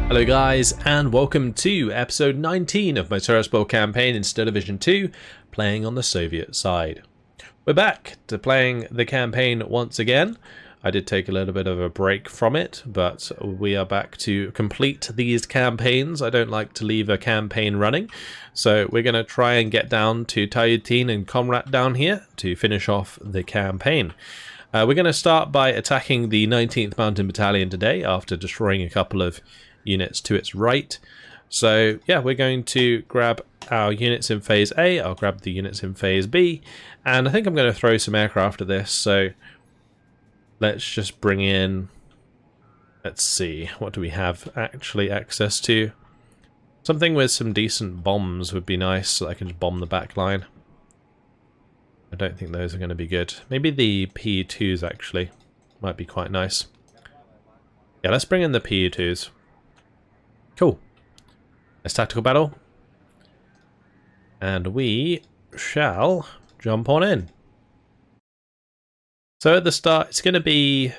Hello guys, and welcome to episode 19 of my Tiraspol campaign in Division 2, playing on the Soviet side. We're back to playing the campaign once again. I did take a little bit of a break from it, but we are back to complete these campaigns. I don't like to leave a campaign running, so we're going to try and get down to Tayutin and Comrat down here to finish off the campaign. We're going to start by attacking the 19th Mountain Battalion today after destroying a couple of units to its right. So yeah, we're going to grab our units in phase A, I'll grab the units in phase B, and I think I'm going to throw some aircraft at this. So let's just bring in, let's see, what do we have actually access to? Something with some decent bombs would be nice, so I can just bomb the back line. I don't think those are going to be good. Maybe the PE2s actually might be quite nice. Yeah, let's bring in the PE2s. Cool. Let's tactical battle. And we shall jump on in. So at the start, it's going to be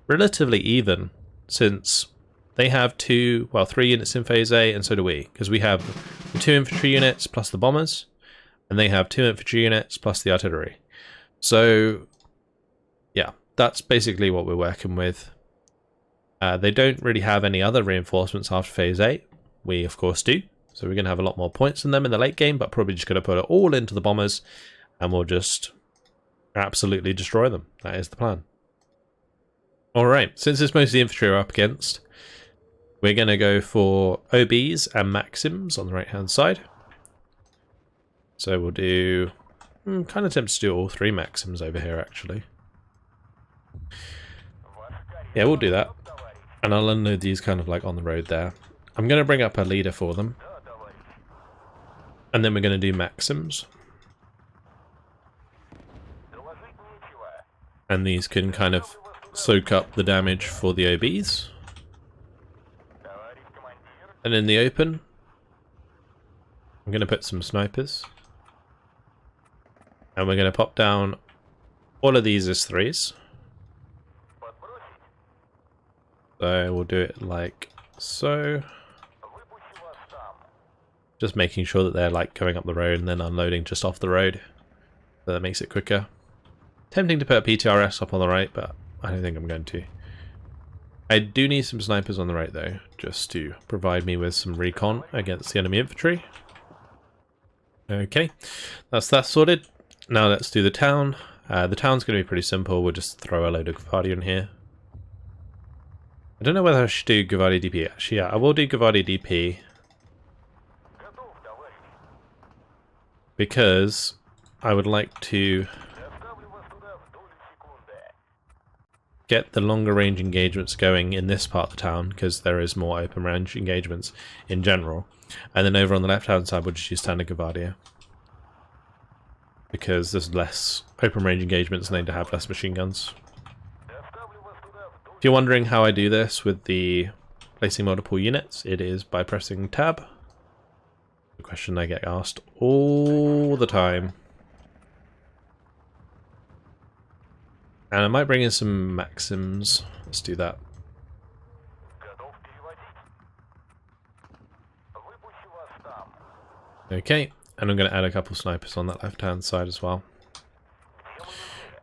relatively even, since they have three units in phase A, and so do we, because we have the 2 infantry units plus the bombers, and they have 2 infantry units plus the artillery. So yeah, that's basically what we're working with. They don't really have any other reinforcements after phase 8. We of course do, so we're going to have a lot more points than them in the late game, but probably just going to put it all into the bombers and we'll just absolutely destroy them. That is the plan. Alright, since it's mostly infantry we're up against, we're going to go for OBs and Maxims on the right hand side. So we'll do, kind of tempted to do all 3 Maxims over here actually. Yeah, we'll do that. And I'll unload these kind of like on the road there. I'm going to bring up a leader for them. And then we're going to do Maxims. And these can kind of soak up the damage for the OBs. And in the open, I'm going to put some snipers. And we're going to pop down all of these as 3s. So we'll do it like so. Just making sure that they're like going up the road and then unloading just off the road. So that makes it quicker. Tempting to put a PTRS up on the right, but I don't think I'm going to. I do need some snipers on the right though, just to provide me with some recon against the enemy infantry. Okay, that's that sorted. Now let's do the town. The town's going to be pretty simple. We'll just throw a load of Gvardi in here. I don't know whether I should do Gvardi DP. Actually, yeah, I will do Gvardi DP. Because I would like to get the longer range engagements going in this part of the town, because there is more open range engagements in general. And then over on the left hand side we'll just use standard Gvardia. Because there's less open range engagements and they need to have less machine guns. If you're wondering how I do this with the placing multiple units, it is by pressing tab. A question I get asked all the time. And I might bring in some Maxims. Let's do that. Okay, and I'm going to add a couple snipers on that left hand side as well.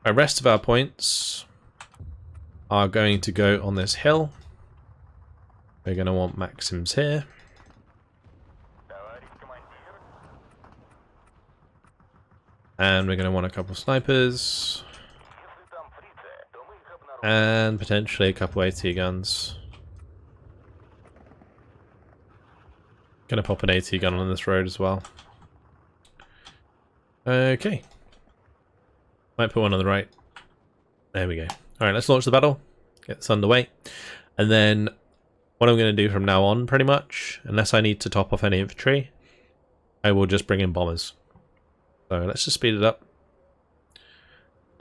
The rest of our points are going to go on this hill. We're going to want Maxims here. And we're going to want a couple snipers. And potentially a couple AT guns. Going to pop an AT gun on this road as well. Okay. Might put one on the right. There we go. Alright, let's launch the battle, get this underway, and then what I'm going to do from now on, pretty much, unless I need to top off any infantry, I will just bring in bombers. So let's just speed it up,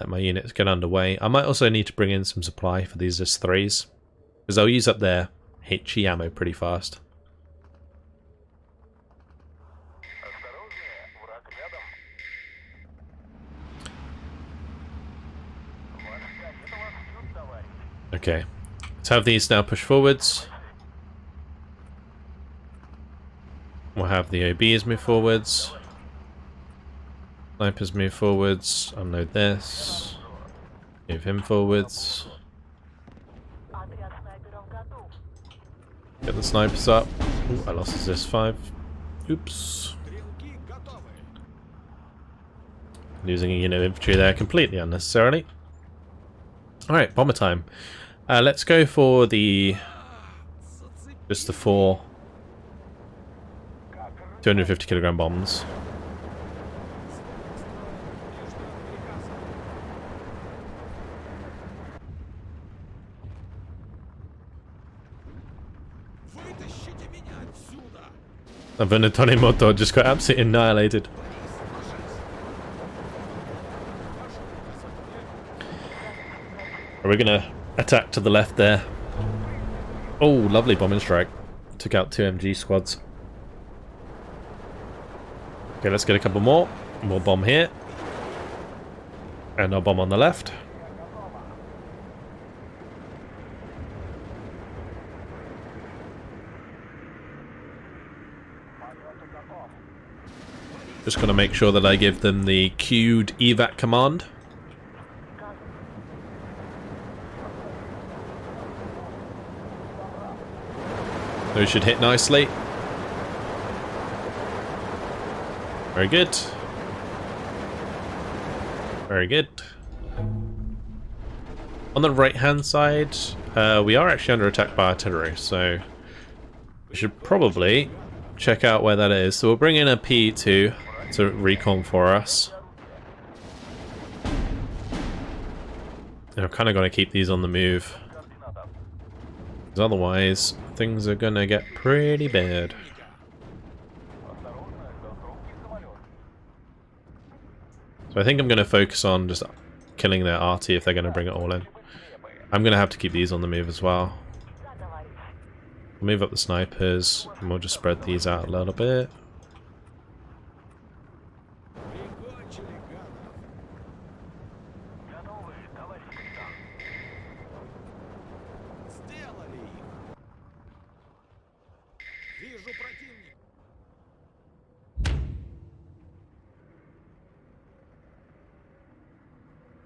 let my units get underway. I might also need to bring in some supply for these S3s, because they'll use up their HE ammo pretty fast. Okay, let's have these now push forwards. we'll have the OBs move forwards. Snipers move forwards. Unload this. Move him forwards. Get the snipers up. Ooh, I lost this 5. Oops. Losing a unit of infantry there completely unnecessarily. Alright, bomber time. Let's go for just the 4 250 kilogram bombs. Venetone Moto just got absolutely annihilated. Are we gonna attack to the left there? Oh, lovely bombing strike. Took out 2 MG squads. Okay, let's get a couple more. We'll bomb here. And I'll bomb on the left. Just gonna make sure that I give them the queued evac command. Those should hit nicely. Very good. Very good. On the right hand side, we are actually under attack by artillery, so we should probably check out where that is. So we'll bring in a P2 to recon for us. And I'm kind of going to keep these on the move, because otherwise things are going to get pretty bad. So I think I'm going to focus on just killing their arty if they're going to bring it all in. I'm going to have to keep these on the move as well. We'll move up the snipers and we'll just spread these out a little bit.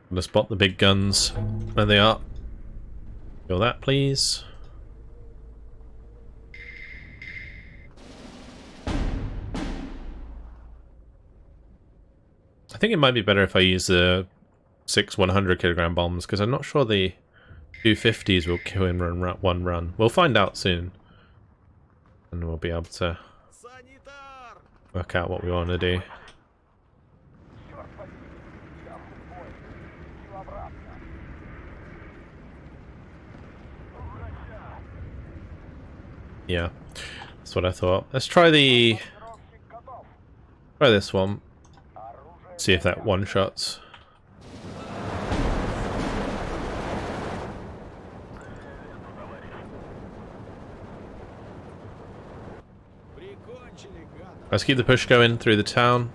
I'm gonna spot the big guns. There they are. Kill that, please. I think it might be better if I use the 6 100 kilogram bombs, because I'm not sure the 250s will kill in one run. We'll find out soon. And we'll be able to work out what we want to do. Yeah, that's what I thought. Let's try this one. See if that one-shots. Let's keep the push going through the town.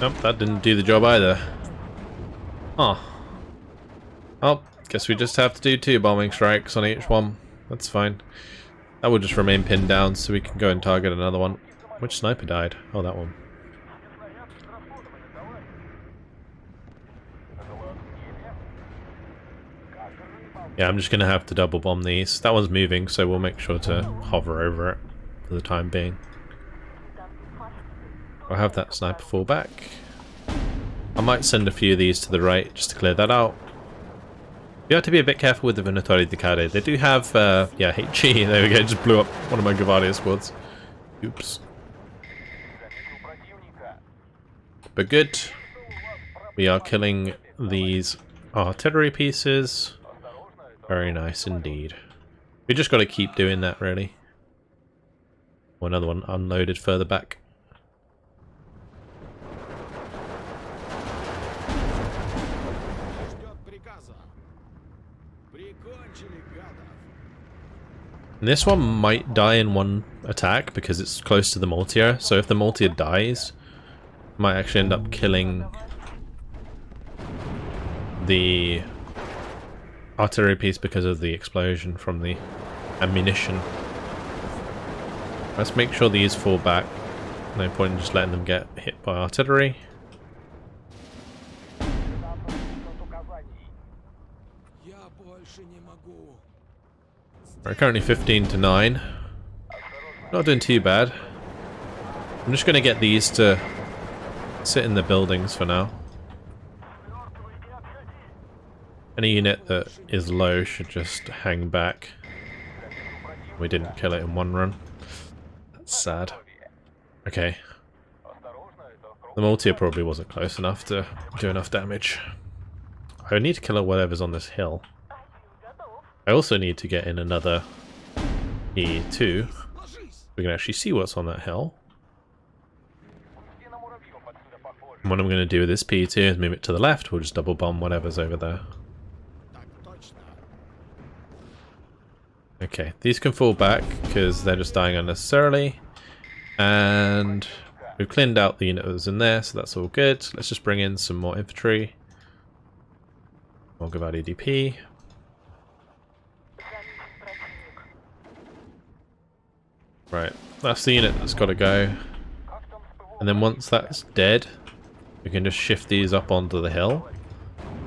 Nope, that didn't do the job either. Oh. Oh, guess we just have to do 2 bombing strikes on each one. That's fine. That will just remain pinned down so we can go and target another one. Which sniper died? Oh, that one. Yeah, I'm just going to have to double bomb these. That one's moving, so we'll make sure to hover over it for the time being. I'll have that sniper fall back. I might send a few of these to the right just to clear that out. You have to be a bit careful with the Venatori Decade. They do have, yeah, HE. There we go, just blew up one of my Gavadia squads. Oops. But good. We are killing these artillery pieces. Very nice indeed. We just got to keep doing that, really. Oh, another one unloaded further back. And this one might die in one attack because it's close to the mortier. So if the mortier dies, it might actually end up killing the artillery piece because of the explosion from the ammunition. Let's make sure these fall back. No point in just letting them get hit by artillery. We're currently 15 to 9. Not doing too bad. I'm just going to get these to sit in the buildings for now. Any unit that is low should just hang back. We didn't kill it in one run. That's sad. Okay. The mortier probably wasn't close enough to do enough damage. I need to kill whatever's on this hill. I also need to get in another E2. We can actually see what's on that hill. And what I'm going to do with this P2 is move it to the left. We'll just double bomb whatever's over there. Okay, these can fall back because they're just dying unnecessarily. And we've cleaned out the unit that was in there, so that's all good. Let's just bring in some more infantry. We'll give out EDP. Right, that's the unit that's got to go. And then once that's dead, we can just shift these up onto the hill.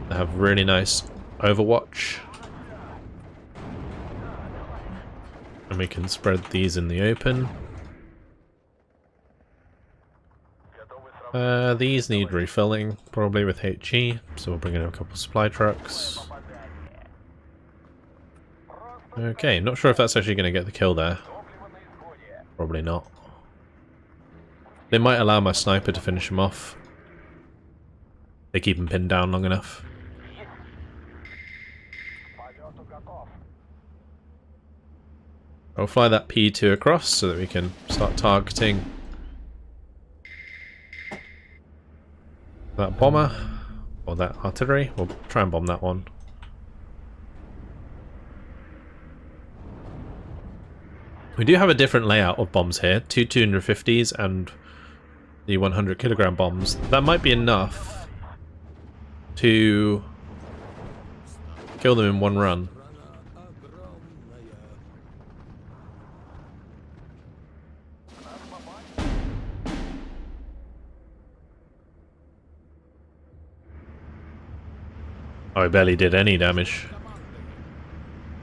They have really nice overwatch. And we can spread these in the open. These need refilling, probably with HE, so we'll bring in a couple supply trucks. Okay, not sure if that's actually going to get the kill there. Probably not. They might allow my sniper to finish him off. They keep him pinned down long enough. I'll fly that P2 across so that we can start targeting that bomber, or that artillery. We'll try and bomb that one. We do have a different layout of bombs here, two 250s and the 100 kilogram bombs. That might be enough to kill them in one run. Oh, I barely did any damage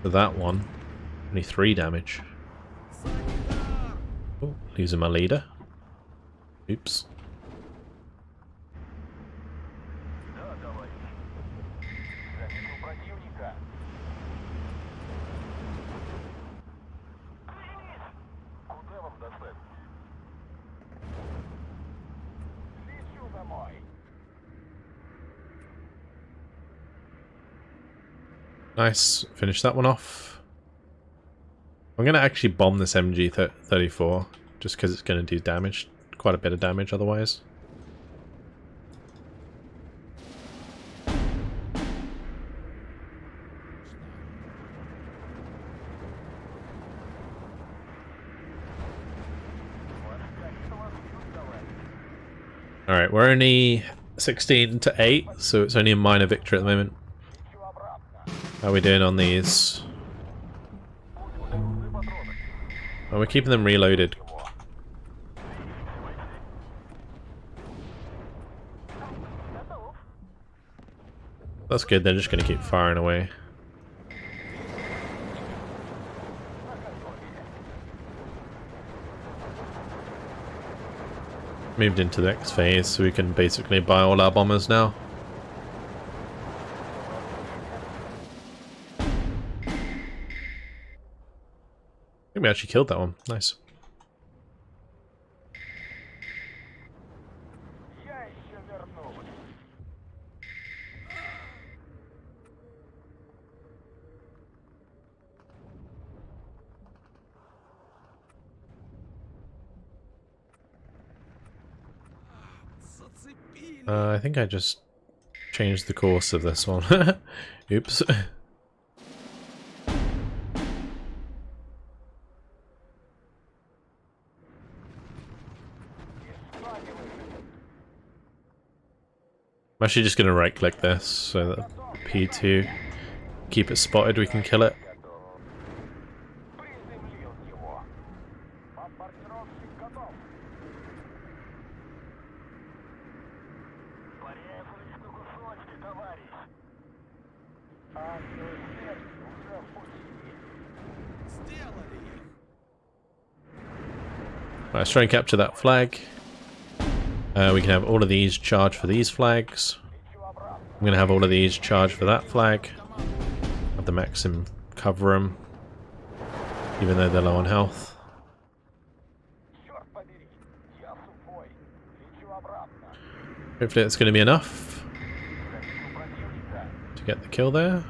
for that one. Only 3 damage. Oh, losing my leader. Oops. Nice, finish that one off. I'm going to actually bomb this MG34 just because it's going to do damage, quite a bit of damage otherwise. Alright, we're only 16 to 8, so it's only a minor victory at the moment. How are we doing on these? Oh, we're keeping them reloaded. That's good, they're just going to keep firing away. Moved into the next phase, so we can basically buy all our bombers now. I think we actually killed that one. Nice. I think I just changed the course of this one. Oops. I'm actually just going to right click this so that P2, keep it spotted, we can kill it. Let's try and capture that flag. We can have all of these charge for these flags. I'm going to have all of these charge for that flag. Have the Maxim cover them, even though they're low on health. Hopefully it's going to be enough to get the kill there.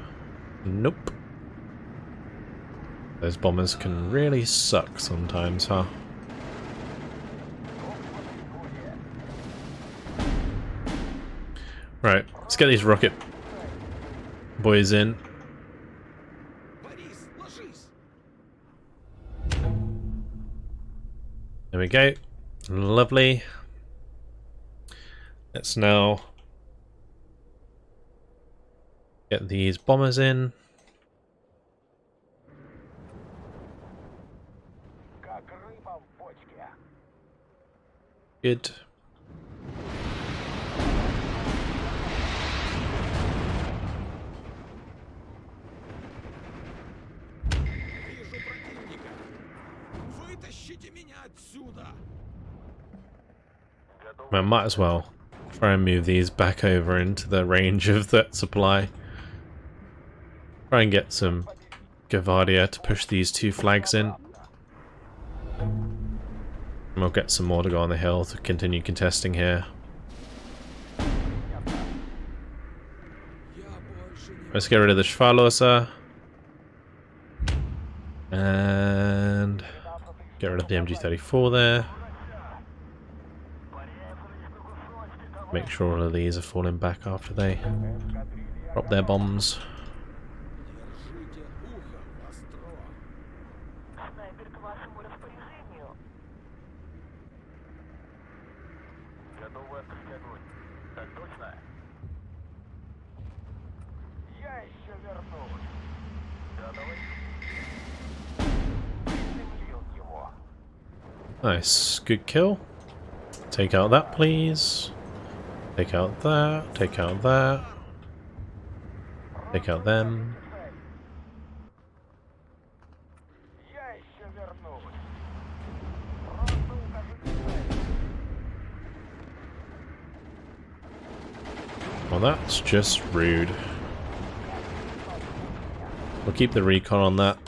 Nope. Those bombers can really suck sometimes, huh? Right, let's get these rocket boys in. There we go. Lovely. Let's now get these bombers in. Good. I might as well try and move these back over into the range of that supply. Try and get some Gavardia to push these two flags in. And we'll get some more to go on the hill to continue contesting here. Let's get rid of the Schwalosa. And get rid of the MG34 there. Make sure all of these are falling back after they drop their bombs. Nice, good kill. Take out that, please. Take out that, take out that. Take out them. Well, that's just rude. We'll keep the recon on that.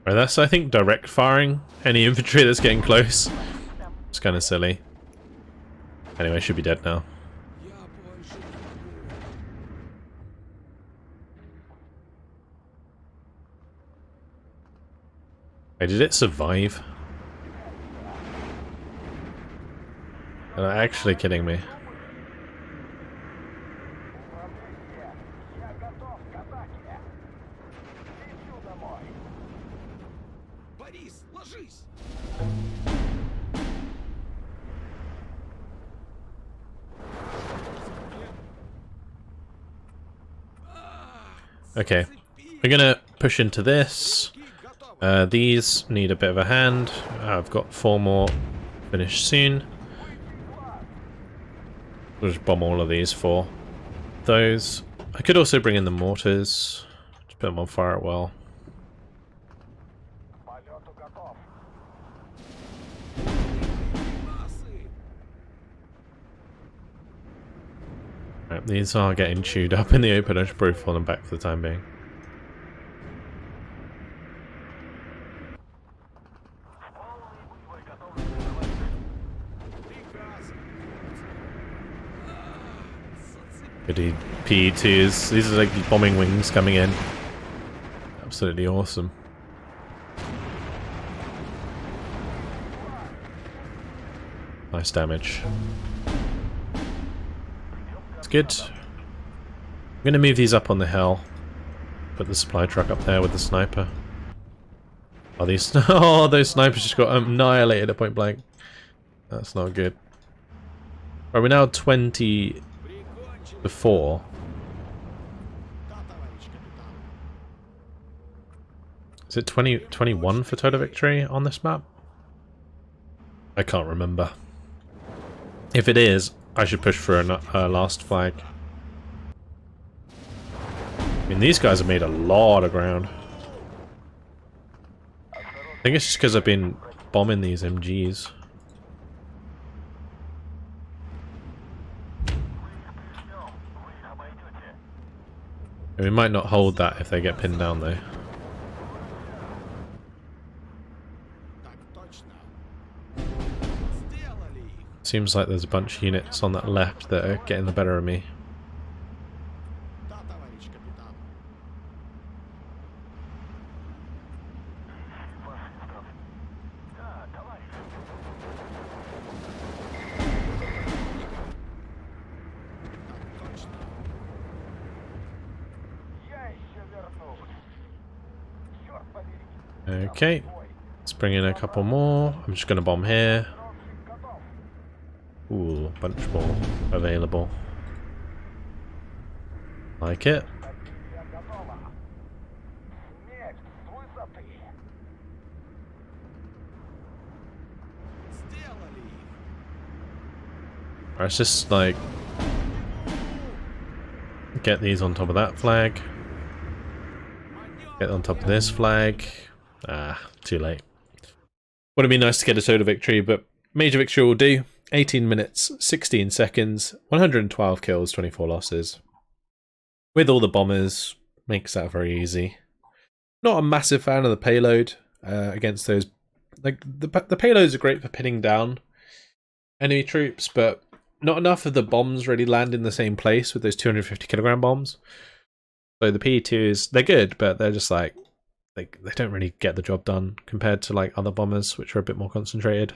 Right, that's, I think, direct firing any infantry that's getting close. It's kind of silly. Anyway, should be dead now. Hey, did it survive? Are they actually kidding me? Okay, we're gonna push into this. These need a bit of a hand. I've got 4 more finished soon. We'll just bomb all of these for those. I could also bring in the mortars. Just put them on fire at will. Right, these are getting chewed up in the open. I should probably fall them back for the time being. Goody P2s. These are like bombing wings coming in. Absolutely awesome. Nice damage. It's good. I'm going to move these up on the hill. Put the supply truck up there with the sniper. Oh, these... Oh, those snipers just got annihilated at point blank. That's not good. Right, we're now 20 before. Is it 21 for total victory on this map? I can't remember. If it is, I should push for a last flag. I mean, these guys have made a lot of ground. I think it's just because I've been bombing these MGs. And we might not hold that if they get pinned down though. Seems like there's a bunch of units on that left that are getting the better of me. Okay, let's bring in a couple more. I'm just going to bomb here. Ooh, bunch more available. Like it. Alright, let's just like get these on top of that flag. Get on top of this flag. Ah, too late. Would have been nice to get a soda victory, but major victory will do. 18 minutes, 16 seconds, 112 kills, 24 losses. With all the bombers, makes that very easy. Not a massive fan of the payload against those. Like the payloads are great for pinning down enemy troops, but not enough of the bombs really land in the same place with those 250 kilogram bombs. So the P2s, they're good, but they're just like they don't really get the job done compared to like other bombers, which are a bit more concentrated.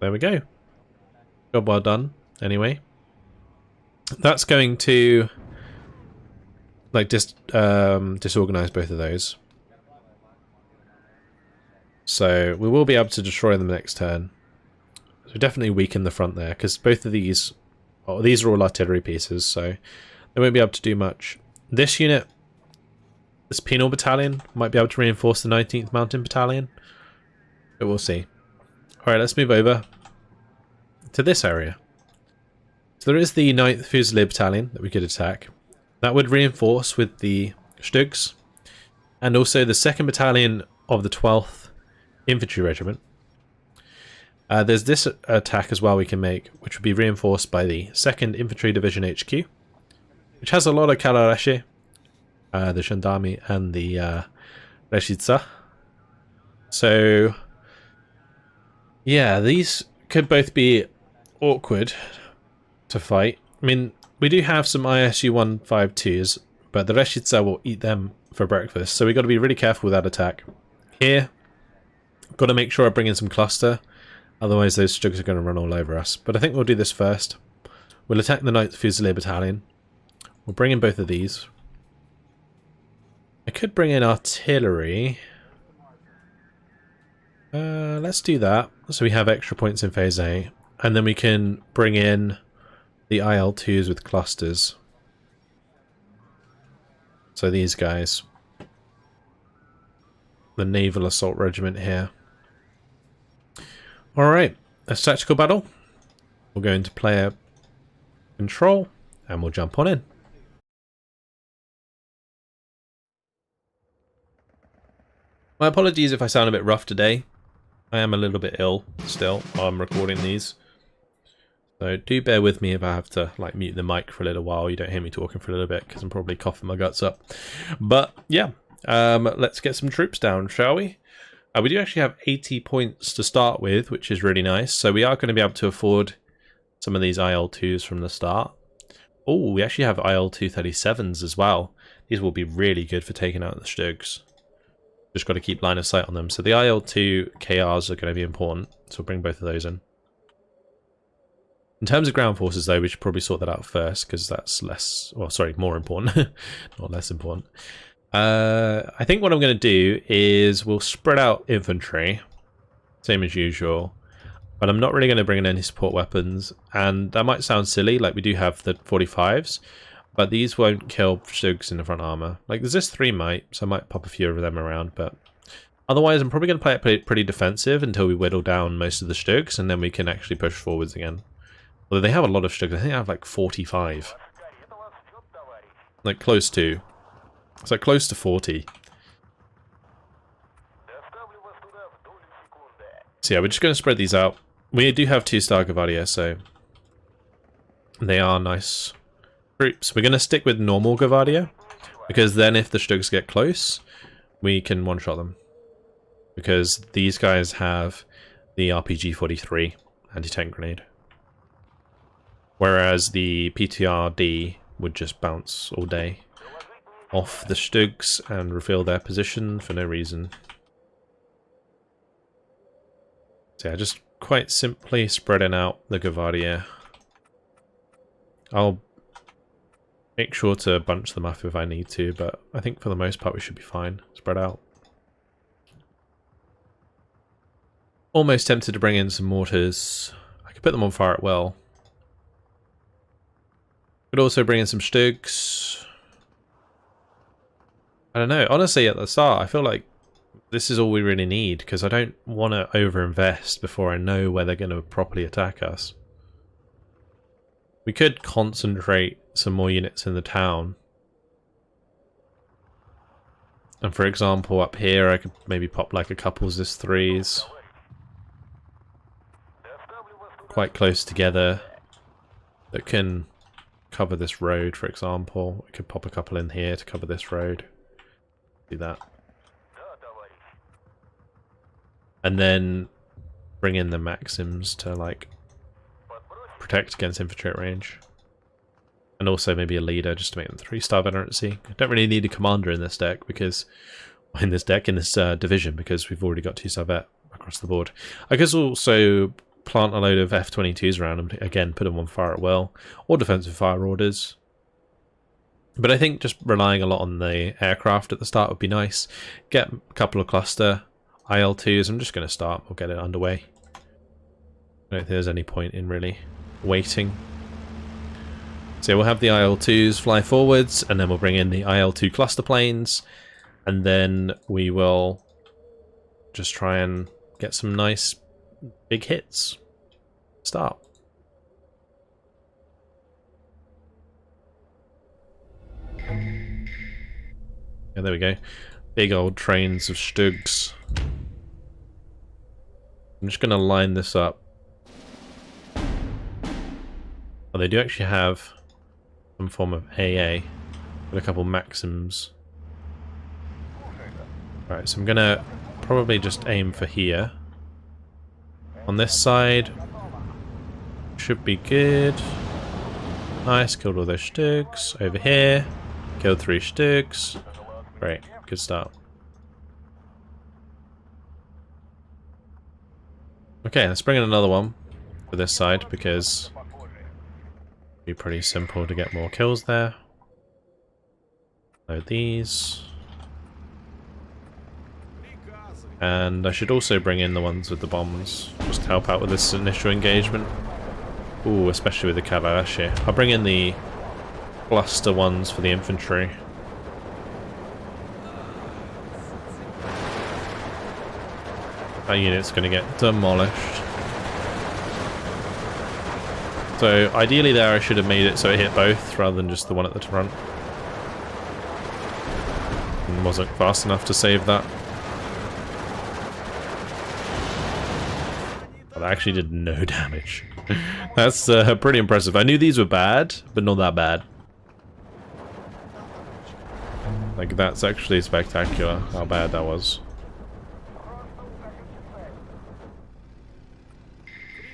There we go. Job well done, anyway. That's going to like disorganize both of those. So we will be able to destroy them next turn. So definitely weaken the front there, because both of these, well, these are all artillery pieces, so they won't be able to do much. This unit, this penal battalion, might be able to reinforce the 19th Mountain Battalion, but we'll see. Alright, let's move over to this area. So there is the 9th Fusilier Battalion that we could attack. That would reinforce with the Stugs, and also the 2nd Battalion of the 12th Infantry Regiment. There's this attack as well we can make, which would be reinforced by the 2nd Infantry Division HQ, which has a lot of Kalareshi, the Gendarmerie and the Reshitsa. So yeah, these could both be awkward to fight. I mean, we do have some ISU 152s, but the Reshitsa will eat them for breakfast, so we've got to be really careful with that attack. Here, got to make sure I bring in some cluster, otherwise those Stugs are going to run all over us. But I think we'll do this first. We'll attack the 9th Fusilier Battalion. We'll bring in both of these. I could bring in artillery. Let's do that, so we have extra points in Phase A. And then we can bring in the IL-2s with clusters. So these guys. The Naval Assault Regiment here. Alright, that's tactical battle. We'll go into player control and we'll jump on in. My apologies if I sound a bit rough today. I am a little bit ill still while I'm recording these. So do bear with me if I have to like mute the mic for a little while. You don't hear me talking for a little bit because I'm probably coughing my guts up. But yeah, let's get some troops down, shall we? We do actually have 80 points to start with, which is really nice. So we are going to be able to afford some of these IL-2s from the start. Oh, we actually have IL-237s as well. These will be really good for taking out the Stugs. Just got to keep line of sight on them. So the IL-2 KRs are going to be important, so we'll bring both of those in. In terms of ground forces, though, we should probably sort that out first, because that's less... well, sorry, more important. Not less important. I think what I'm going to do is we'll spread out infantry, same as usual, but I'm not really going to bring in any support weapons, and that might sound silly, like we do have the 45s, but these won't kill Stugs in the front armor. Like, there's this 3 might, so I might pop a few of them around, but otherwise I'm probably going to play it pretty defensive until we whittle down most of the Stugs, and then we can actually push forwards again. Although they have a lot of Stugs, I think they have like 45. Like, close to. It's like close to 40. So yeah, we're just going to spread these out. We do have 2-star Gavadia, so they are nice troops. We're going to stick with normal Gavadia, because then if the Stugs get close, we can one-shot them. Because these guys have the RPG-43 anti-tank grenade. Whereas the PTRD would just bounce all day off the Stugs and reveal their position for no reason. So yeah, just quite simply spreading out the Gavadia. I'll make sure to bunch them up if I need to, but I think for the most part we should be fine. Spread out. Almost tempted to bring in some mortars. I could put them on fire at will. Could also bring in some Stugs. I don't know. Honestly, at the start, I feel like this is all we really need, because I don't want to over-invest before I know where they're going to properly attack us. We could concentrate some more units in the town. And for example, up here, I could maybe pop like a couple Zis 3s. Quite close together. That can cover this road, for example. We could pop a couple in here to cover this road. Do that. And then bring in the Maxims to, like, protect against infantry at range. And also maybe a leader, just to make them 3-star veterancy. Don't really need a commander in this deck, because... in this division, because we've already got 2-star vet across the board. I guess also plant a load of F-22s around them, again, put them on fire at will, or defensive fire orders. But I think just relying a lot on the aircraft at the start would be nice. Get a couple of cluster IL-2s. I'm just going to start. We'll get it underway. I don't think there's any point in really waiting. So we'll have the IL-2s fly forwards, and then we'll bring in the IL-2 cluster planes, and then we will just try and get some nice big hits. Start. Yeah, there we go. Big old trains of Stugs. I'm just going to line this up. Oh, they do actually have some form of AA with a couple Maxims. Right, so I'm going to probably just aim for here. On this side, should be good. Nice, killed all those Stugs. Over here, killed 3 Stugs. Great, good start. Okay, let's bring in another one for this side, because it'll be pretty simple to get more kills there. Load these. And I should also bring in the ones with the bombs, just to help out with this initial engagement. Ooh, especially with the Kavalashi. I'll bring in the cluster ones for the infantry. That unit's going to get demolished. So ideally there I should have made it so it hit both rather than just the one at the front. And wasn't fast enough to save that. But I actually did no damage. That's pretty impressive. I knew these were bad, but not that bad. Like, that's actually spectacular how bad that was.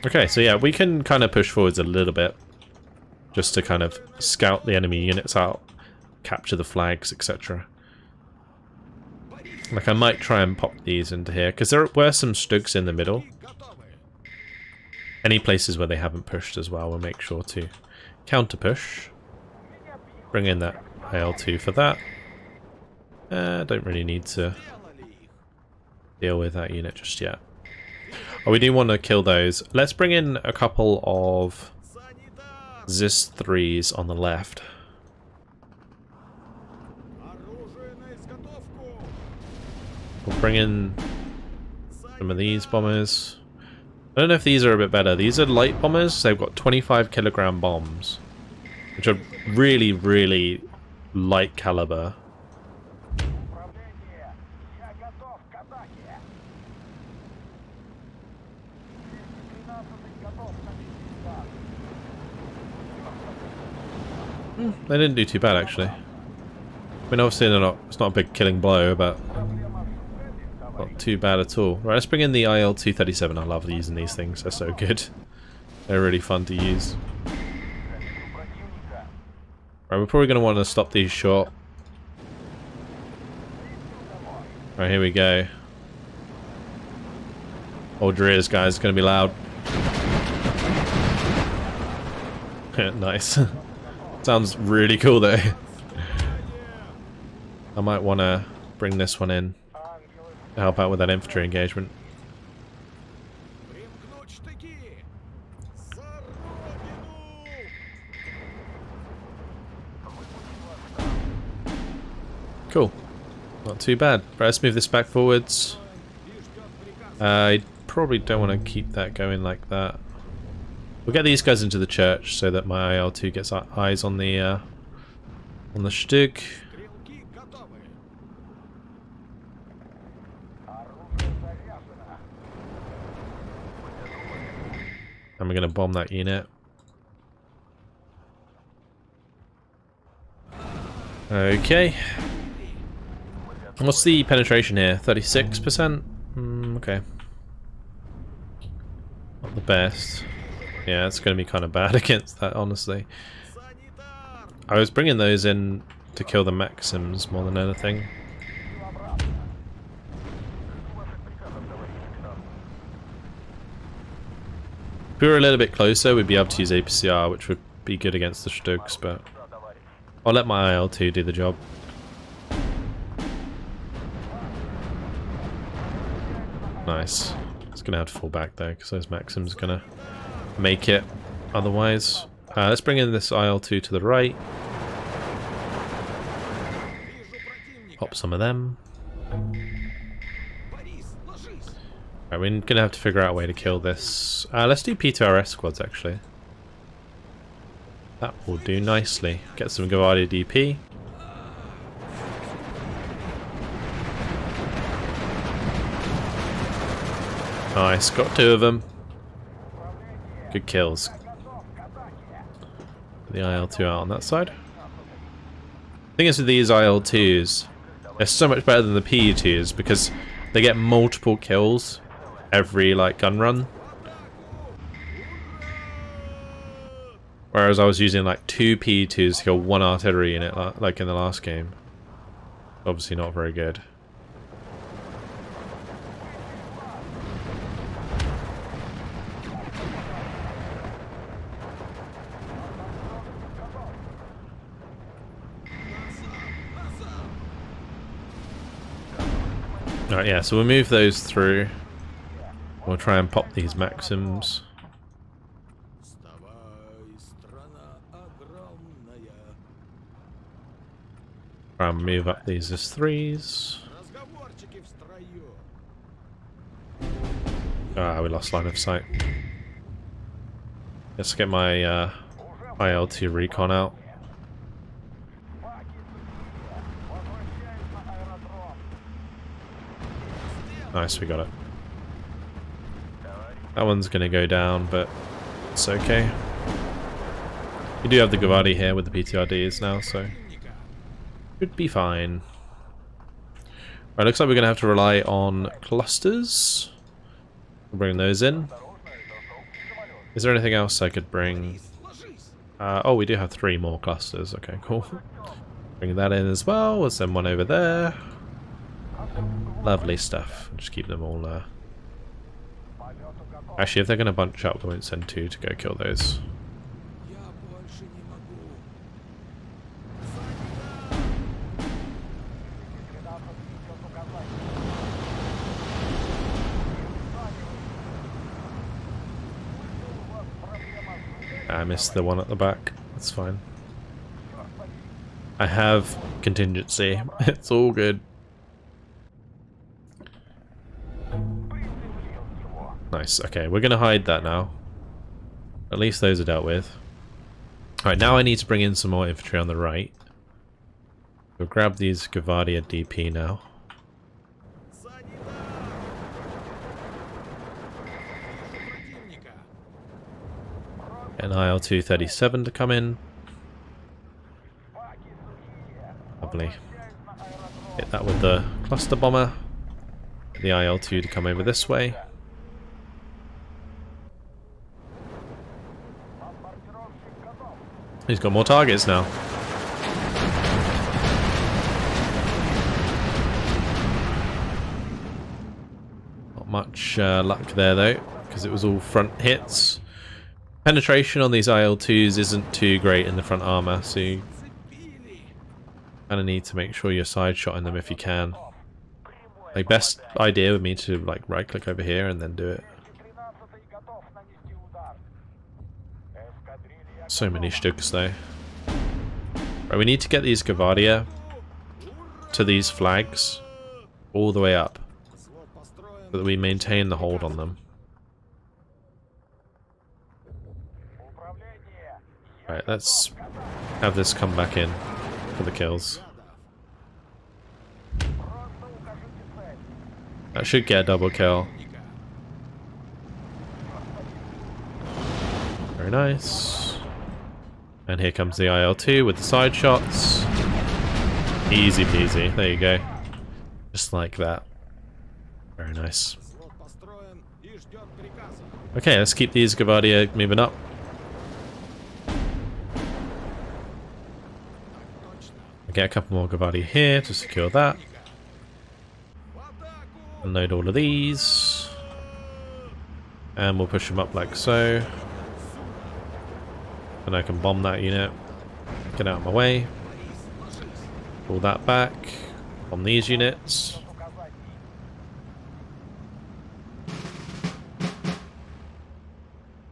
Okay, so yeah, we can kind of push forwards a little bit. Just to kind of scout the enemy units out, capture the flags, etc. Like, I might try and pop these into here, because there were some Stugs in the middle. Any places where they haven't pushed as well, we'll make sure to counter push. Bring in that IL-2 for that. Don't really need to deal with that unit just yet. Oh, we do want to kill those. Let's bring in a couple of Zis-3s on the left. We'll bring in some of these bombers. I don't know if these are a bit better. These are light bombers. They've got 25 kilogram bombs, which are really, really light caliber. They didn't do too bad, actually. I mean, obviously it's not a big killing blow, but not too bad at all. Right, let's bring in the IL-237. I love using these things. They're so good. They're really fun to use. Right, we're probably going to want to stop these short. Right, here we go. Old Dreers, guys. It's going to be loud. Nice. Sounds really cool, though. I might want to bring this one in to help out with that infantry engagement. Cool. Not too bad. Right, let's move this back forwards. I probably don't want to keep that going like that. We'll get these guys into the church so that my IL-2 gets eyes on the Stug. And we're going to bomb that unit. Okay. What's the penetration here? 36%? Okay. Not the best. Yeah, it's going to be kind of bad against that, honestly. I was bringing those in to kill the Maxims more than anything. If we were a little bit closer, we'd be able to use APCR, which would be good against the Stugs, but I'll let my IL-2 do the job. Nice. It's going to have to fall back though, because those Maxims are going to make it otherwise. Let's bring in this IL-2 to the right. Pop some of them. Right, we're going to have to figure out a way to kill this. Let's do P2RS squads, actually. That will do nicely. Get some Gavardi DP. Nice, got two of them. Good kills. The IL-2 out on that side. The thing is with these IL-2s, they're so much better than the PU-2s because they get multiple kills every like gun run. Whereas I was using like 2 PU-2s to kill 1 artillery unit like in the last game. Obviously not very good. Alright, yeah, so we'll move those through. We'll try and pop these Maxims. Try and move up these as 3s. Ah, we lost line of sight. Let's get my IL-2 recon out. Nice, we got it. That one's going to go down, but it's okay. We do have the Gavardi here with the PTRDs now, so should be fine. Right, looks like we're going to have to rely on clusters. We'll bring those in. Is there anything else I could bring? Oh, we do have 3 more clusters. Okay, cool. Bring that in as well. We'll send one over there. Lovely stuff. Just keep them all... Actually, if they're going to bunch up, we won't send 2 to go kill those. I missed the one at the back. That's fine. I have contingency. It's all good. Nice. Okay, we're going to hide that now. At least those are dealt with. Alright, now I need to bring in some more infantry on the right. We'll grab these Gavardia DP now. An IL-237 to come in. Lovely. Hit that with the cluster bomber. The IL-2 to come over this way. He's got more targets now. Not much luck there though, because it was all front hits. Penetration on these IL-2s isn't too great in the front armor, so you kind of need to make sure you're side-shotting them if you can. Like, best idea would be to like right-click over here and then do it. So many Stugs though. Right, we need to get these Gavardia to these flags all the way up so that we maintain the hold on them. Right, let's have this come back in for the kills. That should get a double kill. Very nice. And here comes the IL-2 with the side shots. Easy peasy. There you go. Just like that. Very nice. Okay, let's keep these Gavardia moving up. Get a couple more Gavardia here to secure that. Unload all of these. And we'll push them up like so. And I can bomb that unit. Get out of my way. Pull that back. Bomb these units.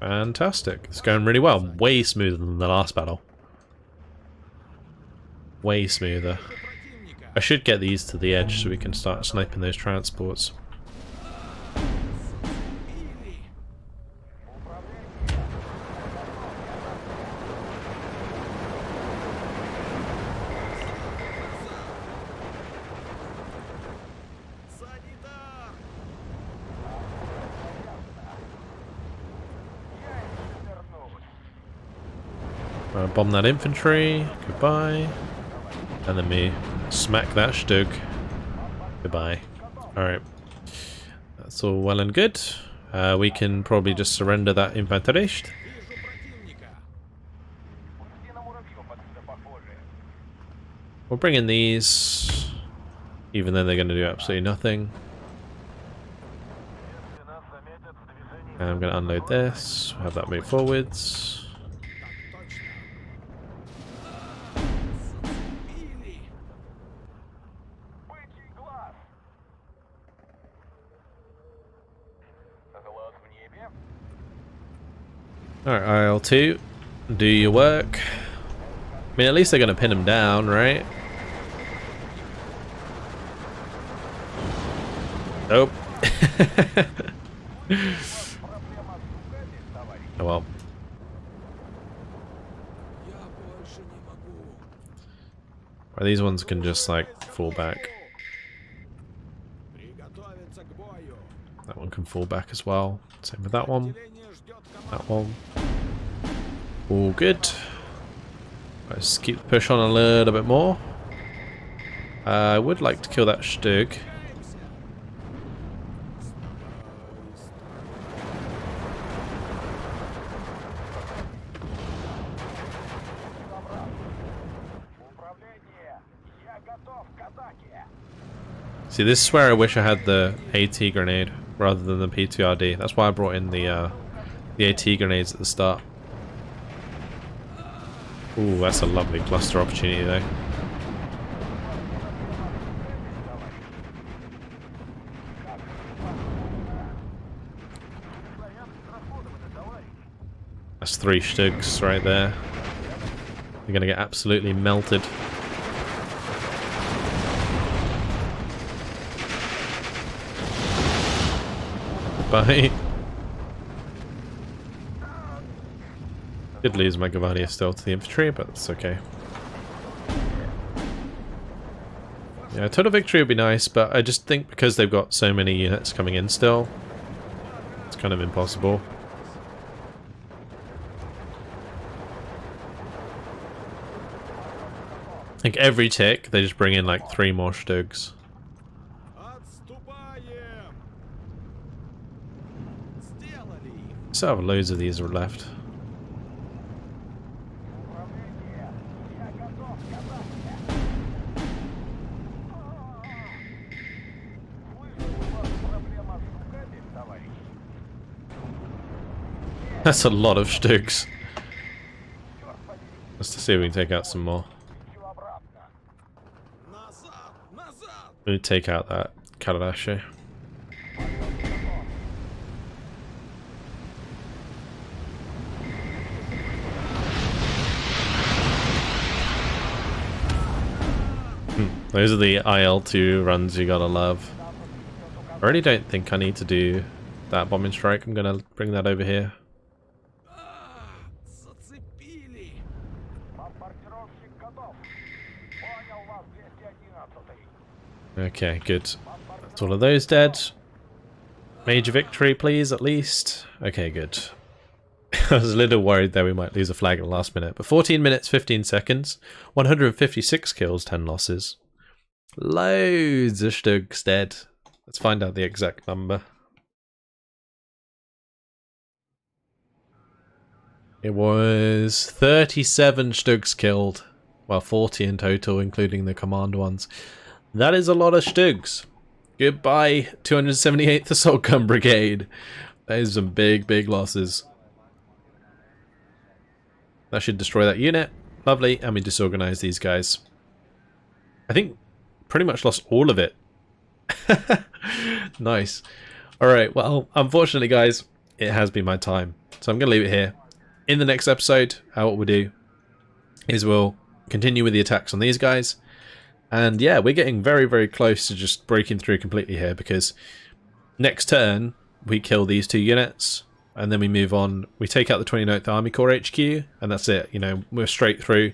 Fantastic. It's going really well. Way smoother than the last battle. Way smoother. I should get these to the edge so we can start sniping those transports. Bomb that infantry. Goodbye. And then we smack that Stug. Goodbye. Alright. That's all well and good. We can probably just surrender that Infanterist. We'll bring in these. Even though they're going to do absolutely nothing. And I'm going to unload this. Have that move forwards. Alright, IL-2, do your work. I mean, at least they're going to pin him down, right? Nope. Oh well. Right, these ones can just, like, fall back. That one can fall back as well. Same with that one. That one. All good. Let's keep the push on a little bit more. I would like to kill that Stug. See, this is where I wish I had the AT grenade rather than the P2RD. That's why I brought in the AT grenades at the start. Ooh, that's a lovely cluster opportunity though. That's 3 Stugs right there. They're gonna get absolutely melted. Bye. Did lose my Gavadia still to the infantry, but that's okay. Yeah, total victory would be nice, but I just think because they've got so many units coming in still, it's kind of impossible. I think every tick they just bring in like 3 more Stugs. So I have loads of these are left. That's a lot of Stugs. Let's see if we can take out some more. We need to take out that Kalash. Those are the IL-2 runs you gotta love. I really don't think I need to do that bombing strike. I'm gonna bring that over here. Okay, good. That's all of those dead. Major victory, please, at least. Okay, good. I was a little worried there we might lose a flag at the last minute. But 14 minutes, 15 seconds. 156 kills, 10 losses. Loads of Stugs dead. Let's find out the exact number. It was 37 Stugs killed. Well, 40 in total, including the command ones. That is a lot of Stugs. Goodbye, 278th Assault Gun Brigade. That is some big, big losses. That should destroy that unit. Lovely, and we disorganize these guys. I think pretty much lost all of it. Nice. Alright, well, unfortunately, guys, it has been my time. So I'm going to leave it here. In the next episode, what we'll do is we'll continue with the attacks on these guys. And yeah, we're getting very, very close to just breaking through completely here, because next turn we kill these 2 units and then we move on. We take out the 29th Army Corps HQ and that's it. You know, we're straight through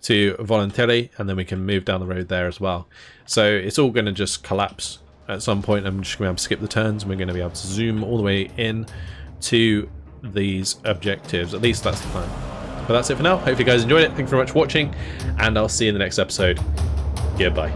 to Volontelli and then we can move down the road there as well. So it's all going to just collapse at some point. I'm just going to be able to skip the turns and we're going to be able to zoom all the way in to these objectives. At least that's the plan. But that's it for now. Hope you guys enjoyed it. Thank you very much for watching and I'll see you in the next episode. Goodbye.